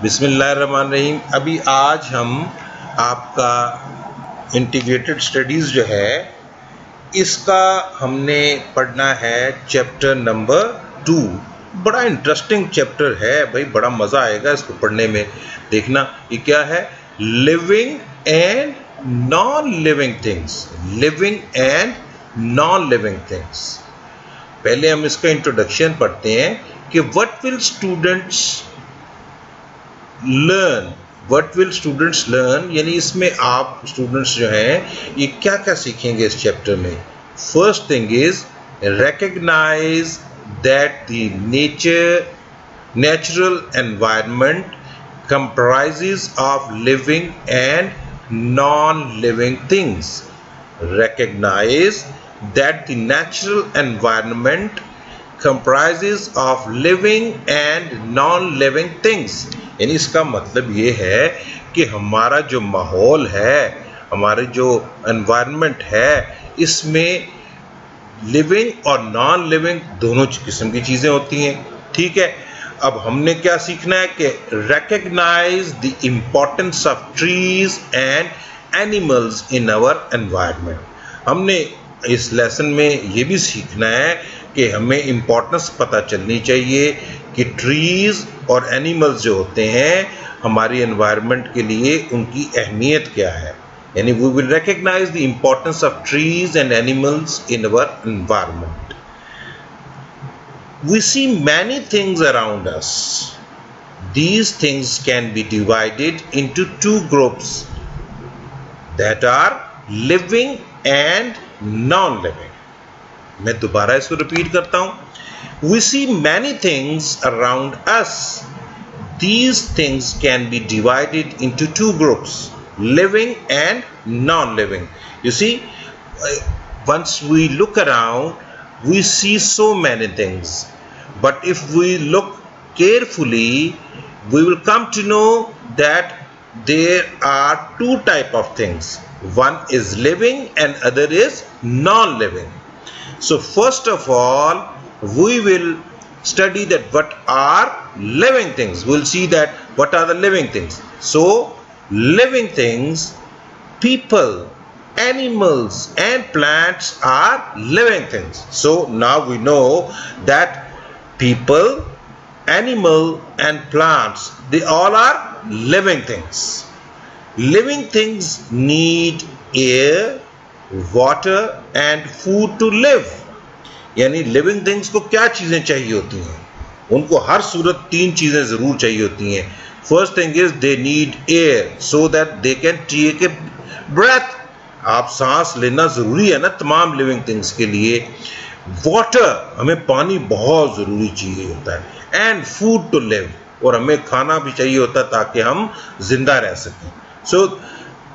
बिस्मिल्लाहिर्रहमानिर्रहीम। अभी आज हम आपका इंटीग्रेटेड स्टडीज़ जो है इसका हमने पढ़ना है चैप्टर नंबर 2। बड़ा इंटरेस्टिंग चैप्टर है भाई, बड़ा मज़ा आएगा इसको पढ़ने में। देखना ये क्या है, living and non living things. Living and non living things. पहले हम इसका इंट्रोडक्शन पढ़ते हैं कि व्हाट विल स्टूडेंट्स लर्न, यानी इसमें आप स्टूडेंट्स जो हैं ये क्या क्या सीखेंगे इस चैप्टर में। First thing is recognize that the natural environment comprises of living and non-living things. Recognize that the natural environment comprises of living and non-living things. यानी इसका मतलब ये है कि हमारा जो माहौल है, हमारे जो एनवायरनमेंट है, इसमें लिविंग और नॉन लिविंग दोनों किस्म की चीज़ें होती हैं। ठीक है, अब हमने क्या सीखना है कि recognise the importance of trees and animals in our environment. हमने इस लेसन में ये भी सीखना है कि हमें इम्पोर्टेंस पता चलनी चाहिए कि ट्रीज और एनिमल्स जो होते हैं हमारी एनवायरनमेंट के लिए उनकी अहमियत क्या है। यानी we will recognise the importance of trees and animals in our environment. We see many things around us. These things can be divided into two groups that are living and non living. मैं दोबारा इसको repeat करता हूं। We see many things around us. These things can be divided into two groups, living and non-living. You see, once we look around, we see so many things. But if we look carefully, we will come to know that there are two types of things. One is living and other is non-living. So first of all, we will study that what are living things. We'll see that what are the living things. So living things, people, animals and plants are living things. So now we know that people, animal and plants, they all are living things. Living things need air, water and food to live. यानी living things को क्या चीज़ें चाहिए होती हैं, उनको हर सूरत तीन चीज़ें ज़रूर चाहिए होती हैं। First thing is they need air so that they can take a breath. आप सांस लेना ज़रूरी है ना तमाम लिविंग थिंग्स के लिए। वाटर, हमें पानी बहुत ज़रूरी चाहिए होता है। एंड फूड टू लिव, और हमें खाना भी चाहिए होता है ताकि हम जिंदा रह सकें। So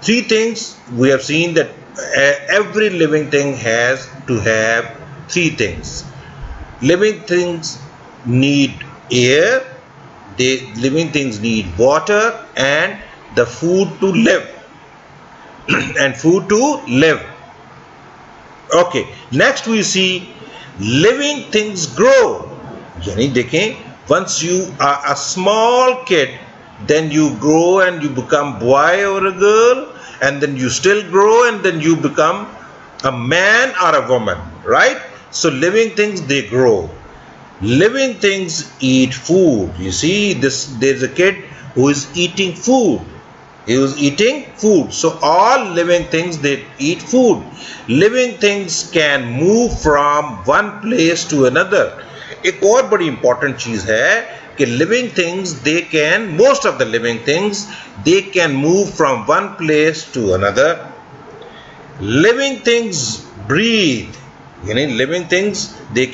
three things we have seen that every living thing has to have three things. Living things need air, living things need water and the food to live and food to live. Okay, next we see living things grow. यानी देखें, once you are a small kid, then you grow and you become boy or a girl, and then you still grow and then you become a man or a woman, right? So living things, they grow. Living things eat food. You see, there's a kid who is eating food. He was eating food. So all living things, they eat food. Living things can move from one place to another. एक और बड़ी important चीज है कि living things, they can, most of the living things, they can move from one place to another. Living things breathe. यानी living things they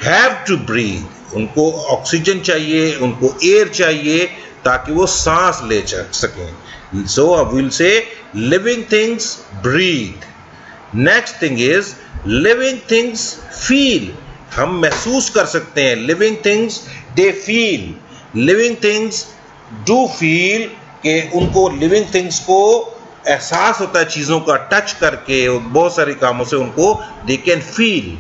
have to breathe. उनको oxygen चाहिए, उनको एयर चाहिए ताकि वो सांस ले सकें। So I will say living things breathe. Next thing is living things feel. हम महसूस कर सकते हैं। Living things they feel. Living things do feel कि उनको लिविंग थिंग्स को एहसास होता है चीज़ों का टच करके, बहुत सारे कामों से उनको they can feel.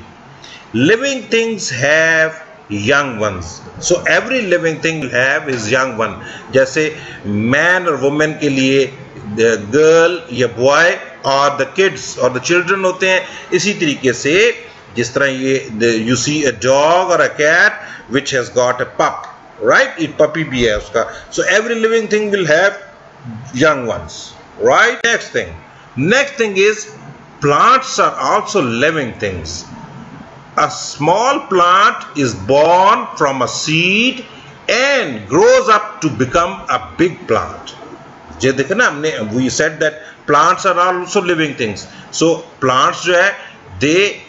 Living things have young ones. So every living thing will have his young one. जैसे man और woman के लिए the girl या boy और the kids और the children होते हैं, इसी तरीके से जिस तरह ये you see a dog or a cat which has got a pup, right? एक puppy भी है उसका. So every living thing will have young ones, right? Next thing is plants are also living things. A small plant is born from a seed and grows up to become a big plant. ये देखो ना हमने, we said that plants are also living things. So plants जो है, they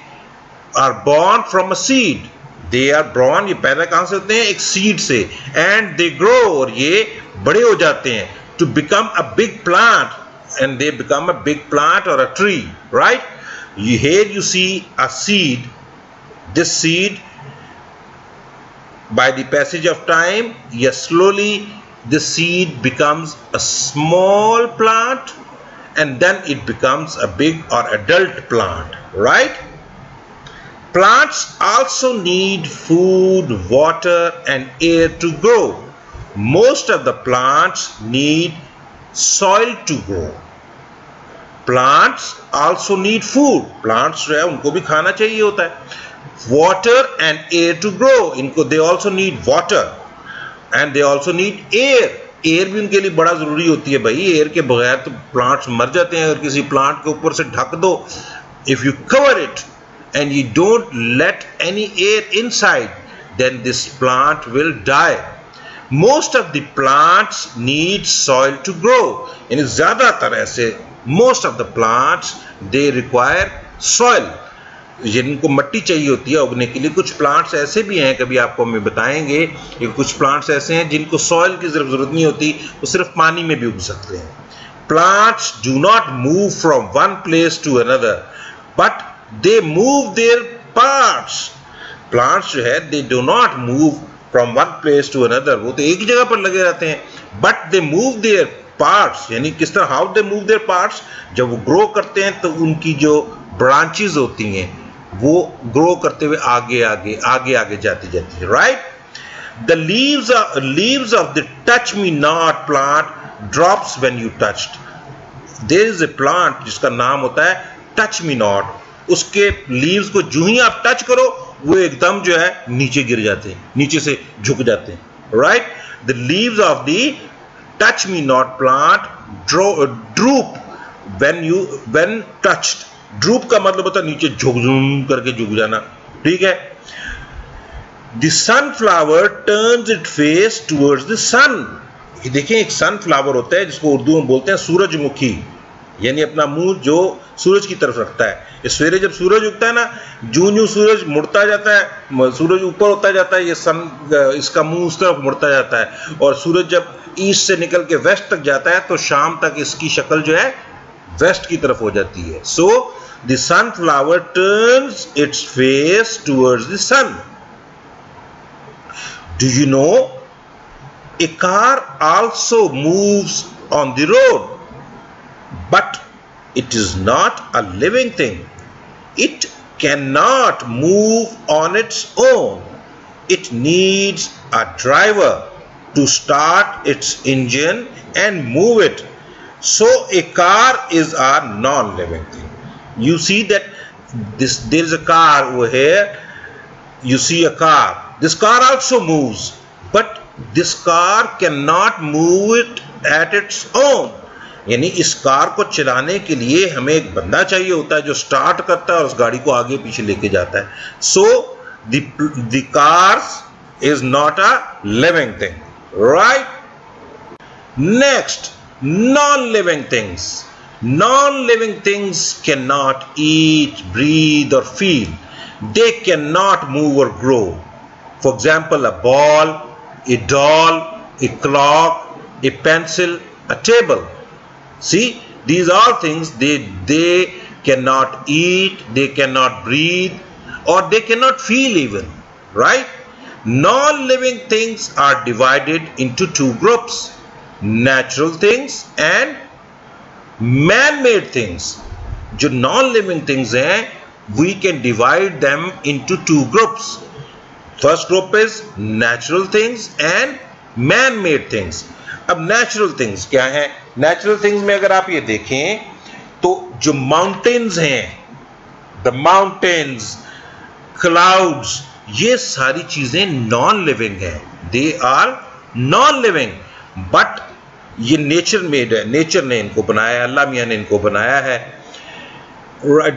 are born from a seed. They are born, ये पैदा कहाँ से होते हैं? एक seed से. And they grow, और ये बड़े हो जाते हैं to become a big plant. And they become a big plant or a tree, right? Here you see a seed. This seed, by the passage of time, yes, slowly the seed becomes a small plant and then it becomes a big or adult plant, right? Plants also need food, water and air to grow. Most of the plants need soil to grow. Plants also need food. Plants जो है उनको भी खाना चाहिए होता है. Water and air to grow. इनको they also need water and they also need air. Air भी उनके लिए बड़ा जरूरी होती है भाई. Air के बगैर तो plants मर जाते हैं. अगर किसी plant के ऊपर से ढक दो, if you cover it and you don't let any air inside, then this plant will die. Most of the plants need soil to grow. यानी ज़्यादातर ऐसे most of the plants they require soil. जिनको मिट्टी चाहिए होती है उगने के लिए. कुछ प्लांट्स ऐसे भी हैं, कभी आपको हमें बताएंगे कि कुछ प्लांट्स ऐसे हैं जिनको सॉइल की जरूरत नहीं होती, वो सिर्फ पानी में भी उग सकते हैं. Plants do not move from one place to another but they move their parts. Plants जो है they do not move from one place to another, वो तो एक ही जगह पर लगे रहते हैं. But they move their parts, यानी किस तरह, how they move their parts, जब वो ग्रो करते हैं तो उनकी जो ब्रांचेस होती हैं वो ग्रो करते हुए आगे आगे आगे आगे जाती है, right? The leaves of the touch me not plant drops when you touched. There is a plant जिसका नाम होता है टच मी नॉट. उसके लीव्स को जो ही आप टच करो वो एकदम जो है नीचे गिर जाते हैं, नीचे से झुक जाते हैं, right? The leaves of the touch me not plant drupe when touched. Drupe का मतलब होता है नीचे झुक करके झुक जाना, ठीक है? The sunflower turns its face towards the sun. ये देखें, एक सनफ्लावर होता है जिसको उर्दू में बोलते हैं सूरजमुखी, यानी अपना मुंह जो सूरज की तरफ रखता है. सवेरे जब सूरज उगता है ना, जूं सूरज मुड़ता जाता है, सूरज ऊपर होता जाता है, ये सन इसका मुंह उस तरफ मुड़ता जाता है. और सूरज जब ईस्ट से निकल के वेस्ट तक जाता है तो शाम तक इसकी शक्ल जो है वेस्ट की तरफ हो जाती है. So the sunflower turns its face towards the sun. Do you know a car also moves on the road, but it is not a living thing. It cannot move on its own. It needs a driver to start its engine and move it. So a car is a non-living thing. You see that there is a car over here. You see a car. This car also moves, but this car cannot move it at its own. यानी इस car को चलाने के लिए हमें एक बंदा चाहिए होता है जो स्टार्ट करता है और उस गाड़ी को आगे पीछे लेके जाता है. So the cars is not a living thing, right? Next, non-living things. Non-living things cannot eat, breathe or feel. They cannot move or grow. For example, a ball, a doll, a clock, a pencil, a table. See, these are things they cannot eat, they cannot breathe or they cannot feel even, right? Non-living things are divided into two groups: natural things and man-made things. जो non-living things हैं, we can divide them into two groups. First group is natural things and man made things. अब natural things क्या है? Natural things में अगर आप ये देखें तो जो माउंटेन्स हैं, द माउंटेन्स, क्लाउड्स, ये सारी चीजें नॉन लिविंग है, they are non living, but ये नेचर मेड है, नेचर ने इनको बनाया, अल्लाह मियां ने इनको बनाया है।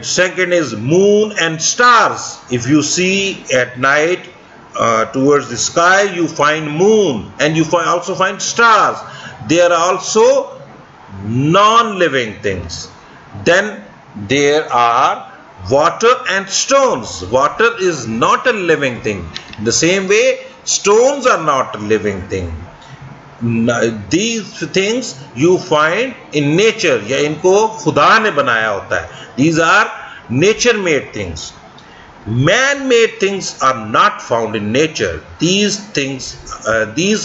Second is moon and stars. If you see at night towards the sky, you find moon and you also find stars. They are also non-living things. Then there are water and stones. Water is not a living thing. In the same way, stones are not a living thing. These things you find in nature, या इनको खुदा ने बनाया होता है. These are nature made things. Man made things are not found in nature. These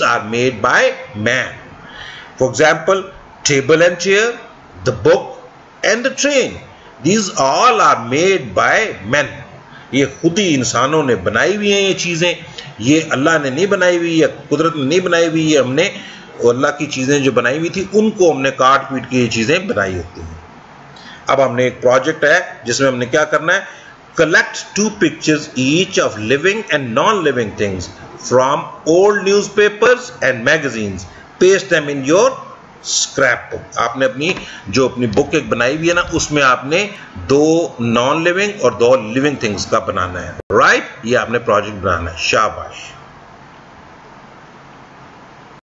are made by man. For example, table and chair, the book and the train. These all are made by men. ये खुद ही इंसानों ने बनाई हुई हैं ये चीज़ें, ये अल्लाह ने नहीं बनाई हुई या कुदरत ने नहीं बनाई हुई, ये हमने अल्लाह की चीज़ें जो बनाई हुई थी उनको हमने काट पीट के ये चीज़ें बनाई होती हैं। अब हमने एक प्रोजेक्ट है जिसमें हमने क्या करना है, collect 2 pictures each of living and non living things from old newspapers and magazines, paste them in your scrap book. आपने अपनी बुक एक बनाई हुई है ना, उसमें आपने 2 नॉन लिविंग और 2 लिविंग थिंग्स का बनाना है, राइट? ये आपने प्रोजेक्ट बनाना है, शाबाश।